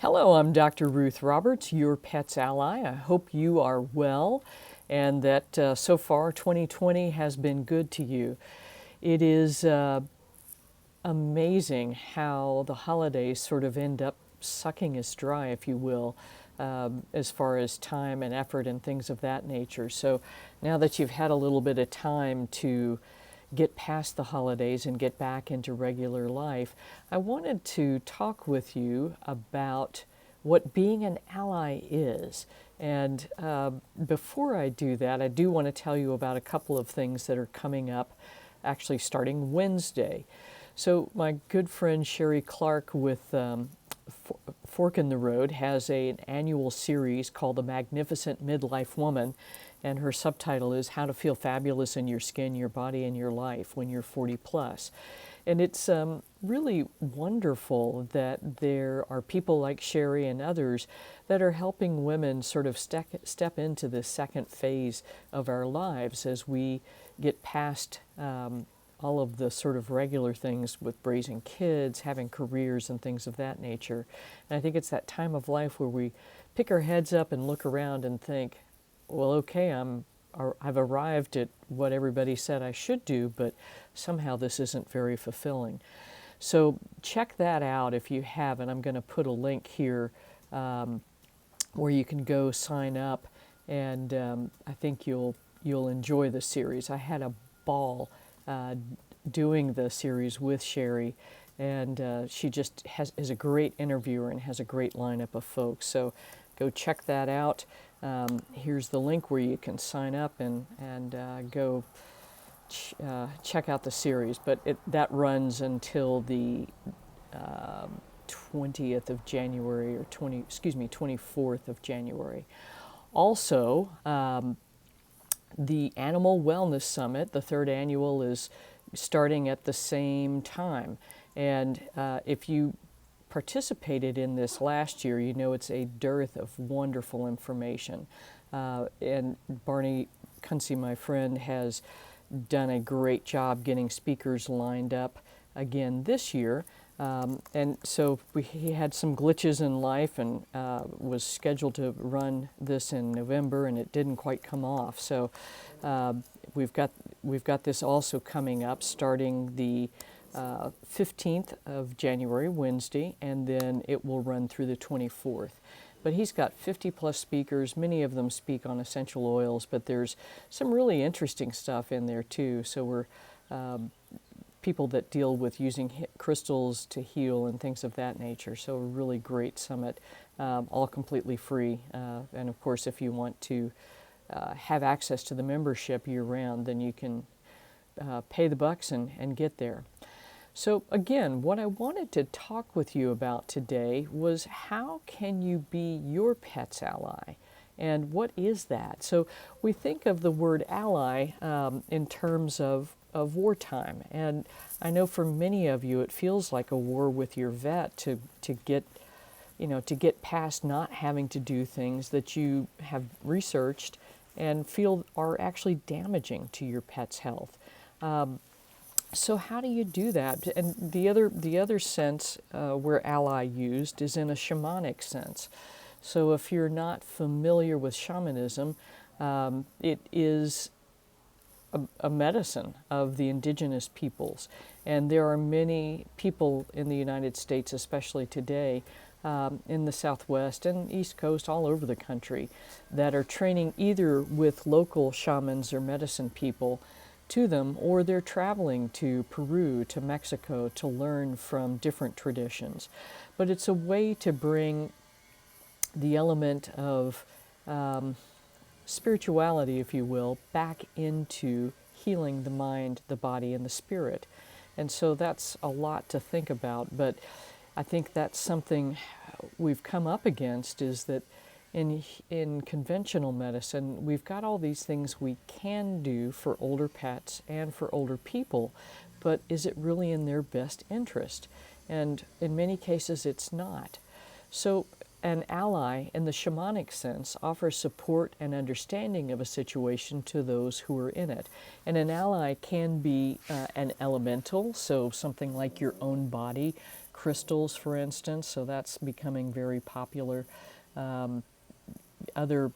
Hello, I'm Dr. Ruth Roberts, your pet's ally. I hope you are well and that so far 2020 has been good to you. It is amazing how the holidays sort of end up sucking us dry, if you will, as far as time and effort and things of that nature. So now that you've had a little bit of time to get past the holidays and get back into regular life, I wanted to talk with you about what being an ally is. And before I do that, I do want to tell you about a couple of things that are coming up actually starting Wednesday. So my good friend Sherry Clark with Fork in the Road has an annual series called The Magnificent Midlife Woman, and her subtitle is How to Feel Fabulous in Your Skin, Your Body, and Your Life When You're 40 Plus. And it's really wonderful that there are people like Sherry and others that are helping women sort of step into this second phase of our lives as we get past all of the sort of regular things with raising kids, having careers, and things of that nature. And I think it's that time of life where we pick our heads up and look around and think, well, okay, I've arrived at what everybody said I should do, but somehow this isn't very fulfilling. So check that out if you haven't. I'm going to put a link here where you can go sign up, and I think you'll enjoy the series. I had a ball doing the series with Sherry, and she just is a great interviewer and has a great lineup of folks. So go check that out. Here's the link where you can sign up and go check out the series. But that runs until the 20th of January, or 24th of January. Also, the Animal Wellness Summit, the third annual, is starting at the same time. And if you participated in this last year, you know it's a dearth of wonderful information. And Barney Kunze, my friend, has done a great job getting speakers lined up again this year. And so he had some glitches in life and was scheduled to run this in November, and it didn't quite come off. So we've got this also coming up starting the 15th of January, Wednesday, and then it will run through the 24th. But he's got 50 plus speakers. Many of them speak on essential oils, but there's some really interesting stuff in there too. So we're people that deal with using crystals to heal and things of that nature. So a really great summit, all completely free. And of course, if you want to have access to the membership year-round, then you can pay the bucks and get there. So again, what I wanted to talk with you about today was how can you be your pet's ally? And what is that? So we think of the word ally in terms of wartime. And I know for many of you it feels like a war with your vet to get past not having to do things that you have researched and feel are actually damaging to your pet's health. So how do you do that? And the other sense where ally used is in a shamanic sense. So if you're not familiar with shamanism, it is a medicine of the indigenous peoples. And there are many people in the United States, especially today, in the Southwest and East Coast, all over the country, that are training either with local shamans or medicine people to them, or they're traveling to Peru, to Mexico, to learn from different traditions. But it's a way to bring the element of spirituality, if you will, back into healing the mind, the body, and the spirit. And so that's a lot to think about, but I think that's something we've come up against, is that in conventional medicine, we've got all these things we can do for older pets and for older people, but is it really in their best interest? And in many cases, it's not. So an ally, in the shamanic sense, offers support and understanding of a situation to those who are in it. And an ally can be an elemental, so something like your own body, crystals, for instance, so that's becoming very popular. Other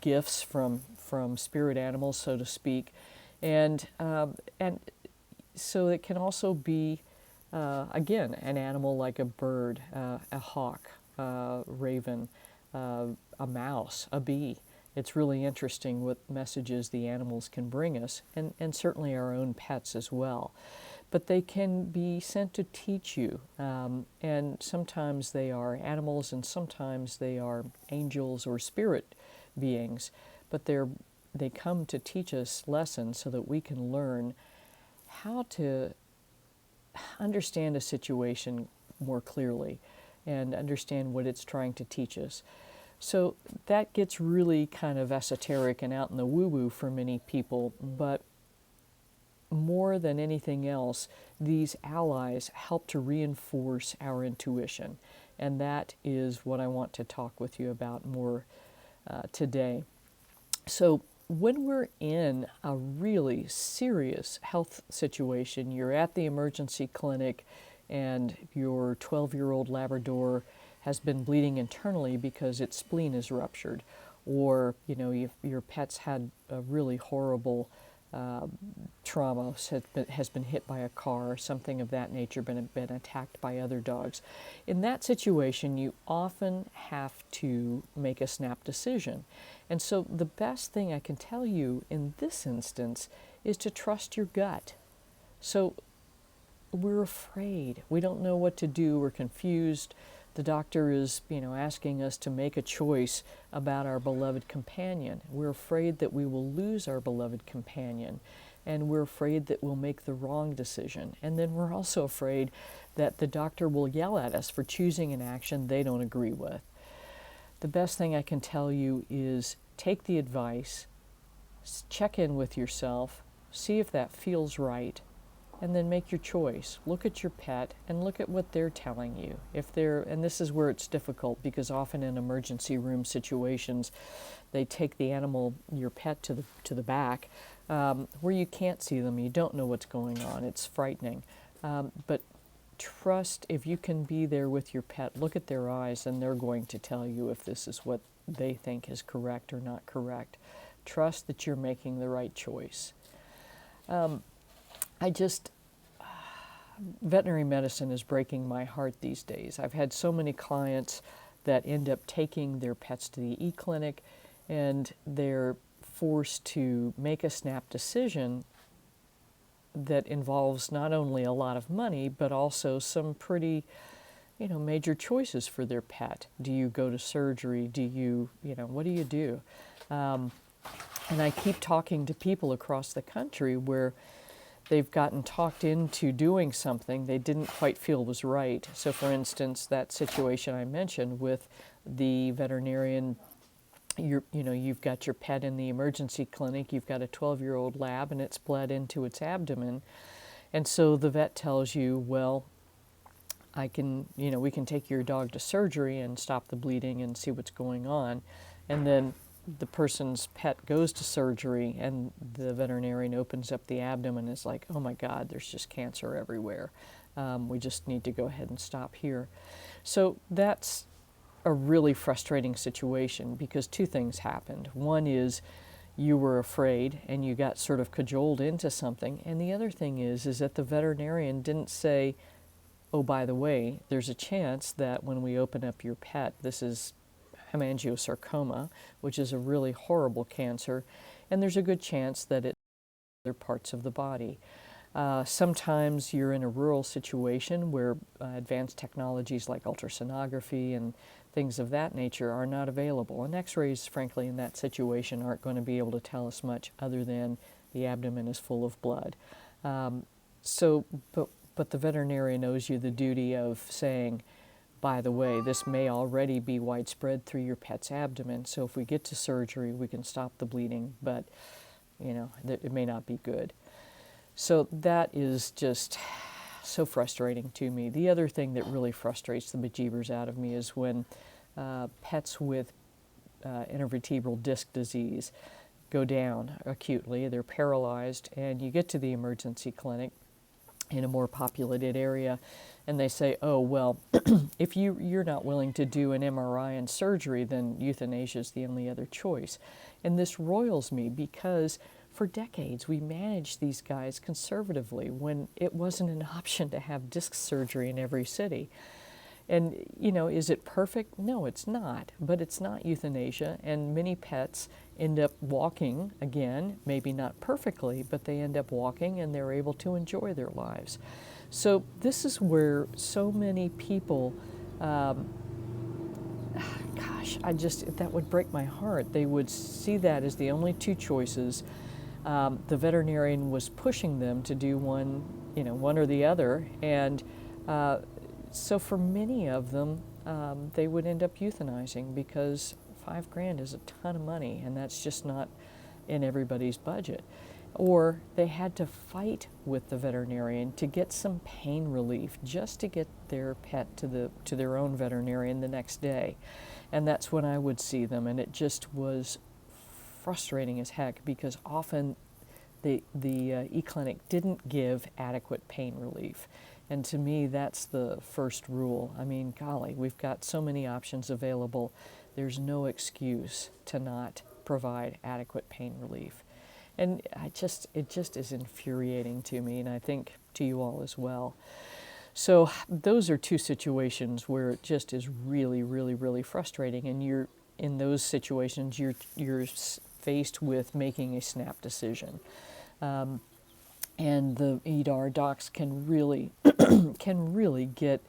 gifts from spirit animals, so to speak, and so it can also be again an animal like a bird, a hawk, raven, a mouse, a bee. It's really interesting what messages the animals can bring us, and certainly our own pets as well. But they can be sent to teach you, and sometimes they are animals and sometimes they are angels or spirit beings, but they come to teach us lessons so that we can learn how to understand a situation more clearly and understand what it's trying to teach us. So that gets really kind of esoteric and out in the woo-woo for many people, but more than anything else, these allies help to reinforce our intuition, and that is what I want to talk with you about more today. So when we're in a really serious health situation, you're at the emergency clinic and your 12-year-old Labrador has been bleeding internally because its spleen is ruptured, or your pet's had a really horrible trauma, has been hit by a car or something of that nature, been attacked by other dogs. In that situation, you often have to make a snap decision. And so the best thing I can tell you in this instance is to trust your gut. So we're afraid. We don't know what to do. We're confused. The doctor is, asking us to make a choice about our beloved companion. We're afraid that we will lose our beloved companion, and we're afraid that we'll make the wrong decision. And then we're also afraid that the doctor will yell at us for choosing an action they don't agree with. The best thing I can tell you is take the advice, check in with yourself, see if that feels right, and then make your choice. Look at your pet and look at what they're telling you. And this is where it's difficult, because often in emergency room situations, they take the animal, your pet, to the back, where you can't see them. You don't know what's going on. It's frightening. But trust, if you can be there with your pet, look at their eyes, and they're going to tell you if this is what they think is correct or not correct. Trust that you're making the right choice. Veterinary medicine is breaking my heart these days. I've had so many clients that end up taking their pets to the e-clinic, and they're forced to make a snap decision that involves not only a lot of money, but also some pretty, major choices for their pet. Do you go to surgery? Do you, what do you do? And I keep talking to people across the country where they've gotten talked into doing something they didn't quite feel was right. So for instance, that situation I mentioned with the veterinarian, you've got your pet in the emergency clinic, you've got a 12-year-old lab and it's bled into its abdomen. And so the vet tells you, well, we can take your dog to surgery and stop the bleeding and see what's going on. And then the person's pet goes to surgery and the veterinarian opens up the abdomen and is like, oh my God, there's just cancer everywhere. We just need to go ahead and stop here. So that's a really frustrating situation, because two things happened. One is you were afraid and you got sort of cajoled into something. And the other thing is that the veterinarian didn't say, oh, by the way, there's a chance that when we open up your pet, this is hemangiosarcoma, which is a really horrible cancer, and there's a good chance that it's other parts of the body. Sometimes you're in a rural situation where advanced technologies like ultrasonography and things of that nature are not available. And x-rays, frankly, in that situation aren't going to be able to tell us much other than the abdomen is full of blood. But the veterinarian owes you the duty of saying, by the way, this may already be widespread through your pet's abdomen, so if we get to surgery, we can stop the bleeding, but, it may not be good. So that is just so frustrating to me. The other thing that really frustrates the bejeebers out of me is when pets with intervertebral disc disease go down acutely. They're paralyzed, and you get to the emergency clinic in a more populated area, and they say, oh, well, if you're not willing to do an MRI and surgery, then euthanasia is the only other choice. And this roils me because for decades we managed these guys conservatively when it wasn't an option to have disc surgery in every city. And, is it perfect? No, it's not. But it's not euthanasia, and many pets end up walking, again, maybe not perfectly, but they end up walking and they're able to enjoy their lives. So this is where so many people, that would break my heart. They would see that as the only two choices. The veterinarian was pushing them to do one or the other, and so for many of them, they would end up euthanizing because $5,000 is a ton of money, and that's just not in everybody's budget. Or they had to fight with the veterinarian to get some pain relief just to get their pet to their own veterinarian the next day. And that's when I would see them, and it just was frustrating as heck because often the e-clinic didn't give adequate pain relief. And to me, that's the first rule. I mean, golly, we've got so many options available. There's no excuse to not provide adequate pain relief. And it just is infuriating to me, and I think to you all as well. So those are two situations where it just is really, really, really frustrating. And you're in those situations, you're faced with making a snap decision. And the EDAR docs can really get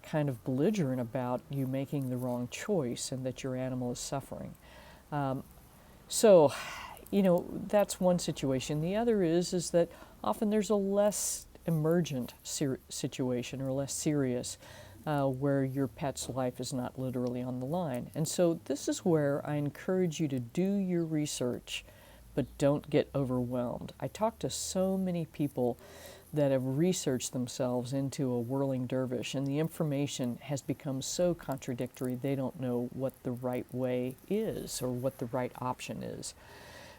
kind of belligerent about you making the wrong choice and that your animal is suffering. So, that's one situation. The other is that often there's a less emergent situation or less serious where your pet's life is not literally on the line. And so this is where I encourage you to do your research, but don't get overwhelmed. I talk to so many people that have researched themselves into a whirling dervish, and the information has become so contradictory they don't know what the right way is or what the right option is.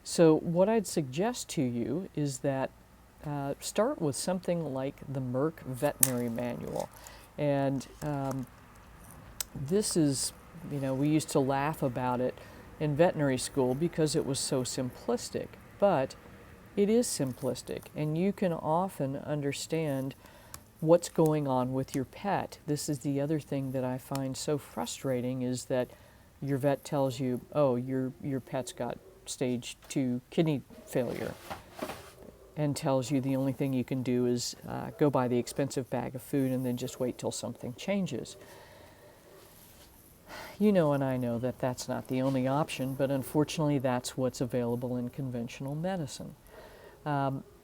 So what I'd suggest to you is that start with something like the Merck Veterinary Manual. And this is, we used to laugh about it in veterinary school because it was so simplistic, but it is simplistic, and you can often understand what's going on with your pet. This is the other thing that I find so frustrating is that your vet tells you, oh, your pet's got stage 2 kidney failure, and tells you the only thing you can do is go buy the expensive bag of food and then just wait till something changes. And I know that that's not the only option, but unfortunately that's what's available in conventional medicine.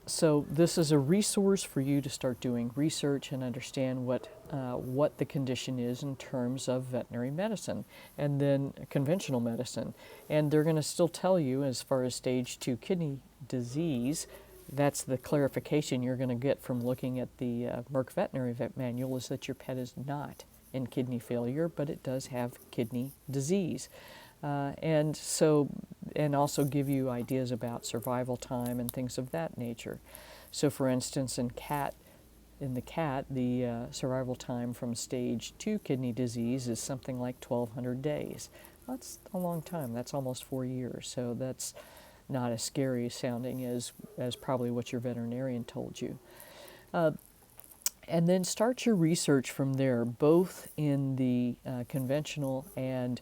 So this is a resource for you to start doing research and understand what the condition is in terms of veterinary medicine and then conventional medicine. And they're going to still tell you, as far as stage 2 kidney disease, that's the clarification you're going to get from looking at the Merck Veterinary Manual, is that your pet is not in kidney failure, but it does have kidney disease. And also give you ideas about survival time and things of that nature. So for instance, in the cat, the survival time from stage 2 kidney disease is something like 1,200 days. That's a long time. That's almost 4 years. So that's not as scary sounding as probably what your veterinarian told you. And then start your research from there, both in the conventional and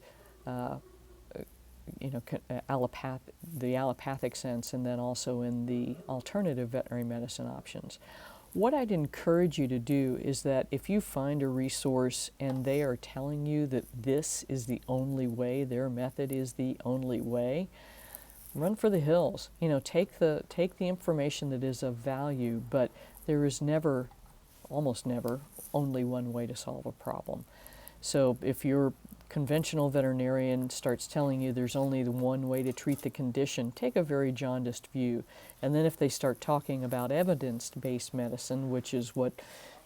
the allopathic sense, and then also in the alternative veterinary medicine options. What I'd encourage you to do is that if you find a resource and they are telling you that this is the only way, their method is the only way, run for the hills. Take the information that is of value, but there is never, almost never, only one way to solve a problem. So if your conventional veterinarian starts telling you there's only the one way to treat the condition, take a very jaundiced view. And then if they start talking about evidence-based medicine, which is what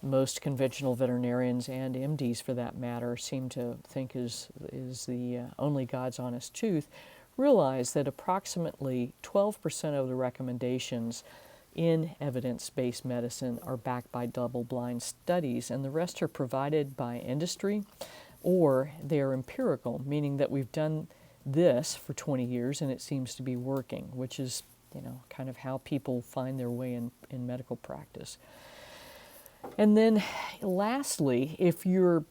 most conventional veterinarians and MDs for that matter seem to think is the only God's honest truth, realize that approximately 12% of the recommendations in evidence-based medicine are backed by double-blind studies, and the rest are provided by industry or they are empirical, meaning that we've done this for 20 years and it seems to be working, which is, kind of how people find their way in medical practice. And then lastly, if you're,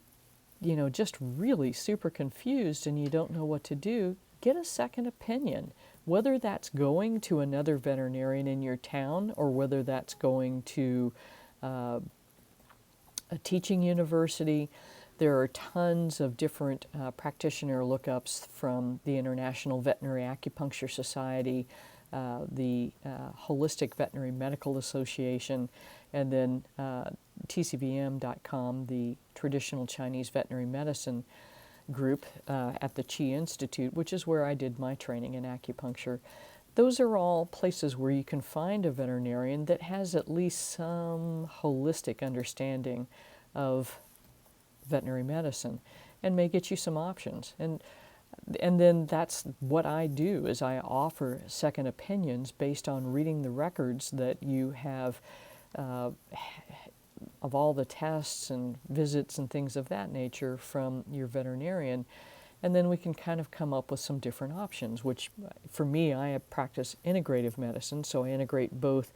just really super confused and you don't know what to do, get a second opinion, whether that's going to another veterinarian in your town or whether that's going to a teaching university. There are tons of different practitioner lookups from the International Veterinary Acupuncture Society, the Holistic Veterinary Medical Association, and then TCVM.com, the Traditional Chinese Veterinary Medicine group at the Qi Institute, which is where I did my training in acupuncture. Those are all places where you can find a veterinarian that has at least some holistic understanding of veterinary medicine and may get you some options. And then that's what I do, is I offer second opinions based on reading the records that you have of all the tests and visits and things of that nature from your veterinarian. And then we can kind of come up with some different options, which for me, I practice integrative medicine, so I integrate both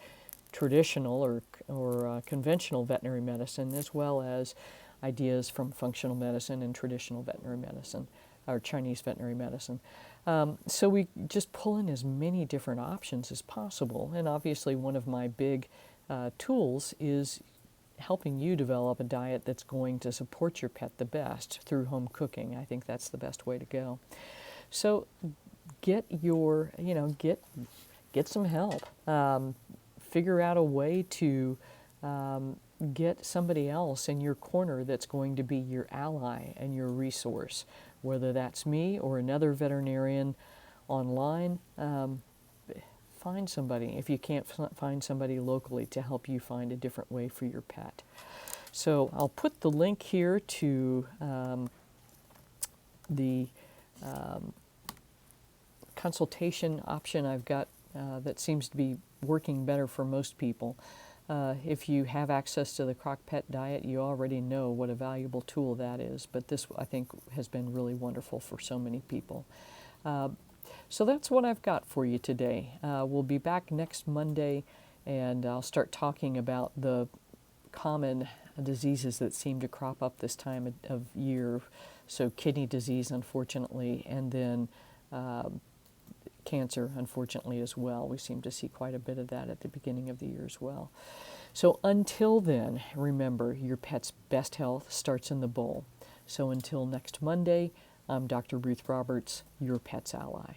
traditional or conventional veterinary medicine as well as ideas from functional medicine and traditional veterinary medicine, or Chinese veterinary medicine. So we just pull in as many different options as possible. And obviously one of my big tools is helping you develop a diet that's going to support your pet the best through home cooking. I think that's the best way to go. So get some help. Figure out a way to get somebody else in your corner that's going to be your ally and your resource, whether that's me or another veterinarian online. Find somebody, if you can't find somebody locally, to help you find a different way for your pet. So I'll put the link here to the consultation option I've got that seems to be working better for most people. If you have access to the Crock Pet diet, you already know what a valuable tool that is, but this, I think, has been really wonderful for so many people. So that's what I've got for you today. We'll be back next Monday, and I'll start talking about the common diseases that seem to crop up this time of year. So kidney disease, unfortunately, and then cancer, unfortunately, as well. We seem to see quite a bit of that at the beginning of the year as well. So until then, remember, your pet's best health starts in the bowl. So until next Monday, I'm Dr. Ruth Roberts, your pet's ally.